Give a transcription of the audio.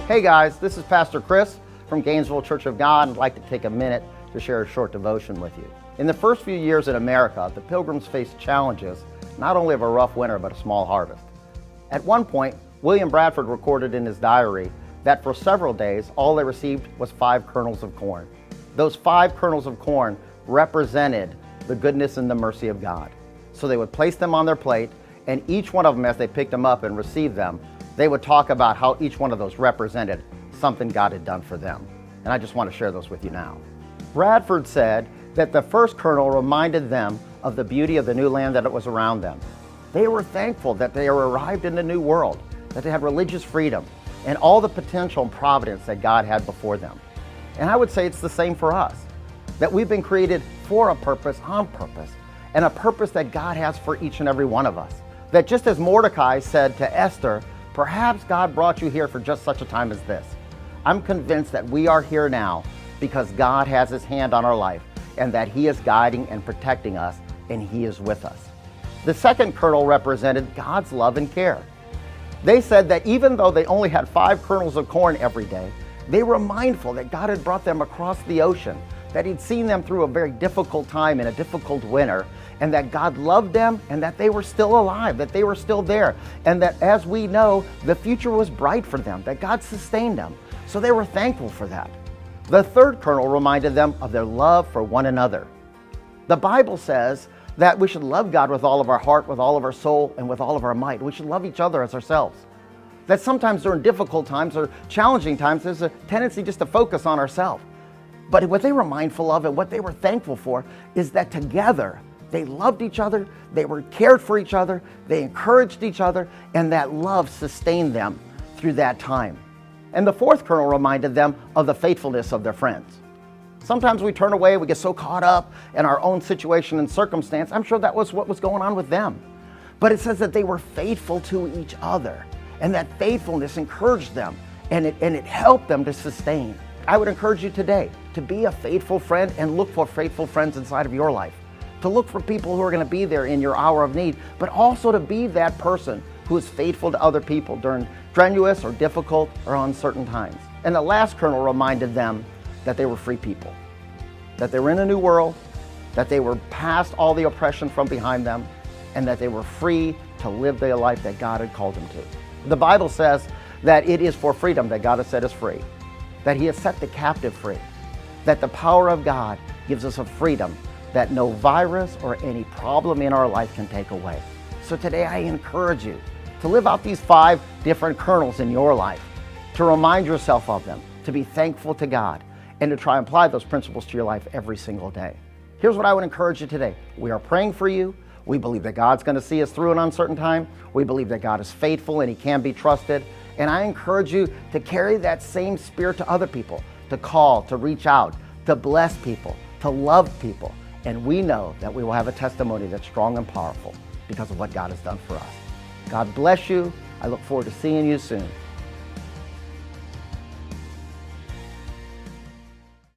Hey guys, this is Pastor Chris from Gainesville Church of God, and I'd like to take a minute to share a short devotion with you. In the first few years in America, the Pilgrims faced challenges not only of a rough winter but a small harvest. At one point, William Bradford recorded in his diary that for several days all they received was 5 kernels of corn. Those 5 kernels of corn represented the goodness and the mercy of God. So they would place them on their plate, and each one of them, as they picked them up and received them, they would talk about how each one of those represented something God had done for them. And I just want to share those with you now. Bradford said that the first kernel reminded them of the beauty of the new land that it was around them. They were thankful that they arrived in the new world, that they had religious freedom, and all the potential and providence that God had before them. And I would say it's the same for us, that we've been created for a purpose, on purpose, and a purpose that God has for each and every one of us. That just as Mordecai said to Esther, perhaps God brought you here for just such a time as this. I'm convinced that we are here now because God has His hand on our life and that He is guiding and protecting us, and He is with us. The second kernel represented God's love and care. They said that even though they only had 5 kernels of corn every day, they were mindful that God had brought them across the ocean, that He'd seen them through a very difficult time in a difficult winter, and that God loved them and that they were still alive, that they were still there, and that, as we know, the future was bright for them, that God sustained them. So they were thankful for that. The third kernel reminded them of their love for one another. The Bible says that we should love God with all of our heart, with all of our soul, and with all of our might. We should love each other as ourselves. That sometimes during difficult times or challenging times, there's a tendency just to focus on ourselves. But what they were mindful of and what they were thankful for is that together they loved each other, they were cared for each other, they encouraged each other, and that love sustained them through that time. And the fourth kernel reminded them of the faithfulness of their friends. Sometimes we turn away, we get so caught up in our own situation and circumstance. I'm sure that was what was going on with them. But it says that they were faithful to each other, and that faithfulness encouraged them, and it helped them to sustain. I would encourage you today to be a faithful friend and look for faithful friends inside of your life. To look for people who are going to be there in your hour of need, but also to be that person who is faithful to other people during strenuous or difficult or uncertain times. And the last kernel reminded them that they were free people, that they were in a new world, that they were past all the oppression from behind them, and that they were free to live the life that God had called them to. The Bible says that it is for freedom that God has set us free, that He has set the captive free, that the power of God gives us a freedom that no virus or any problem in our life can take away. So today I encourage you to live out these 5 different kernels in your life, to remind yourself of them, to be thankful to God, and to try and apply those principles to your life every single day. Here's what I would encourage you today. We are praying for you. We believe that God's going to see us through an uncertain time. We believe that God is faithful and He can be trusted. And I encourage you to carry that same spirit to other people, to call, to reach out, to bless people, to love people. And we know that we will have a testimony that's strong and powerful because of what God has done for us. God bless you. I look forward to seeing you soon.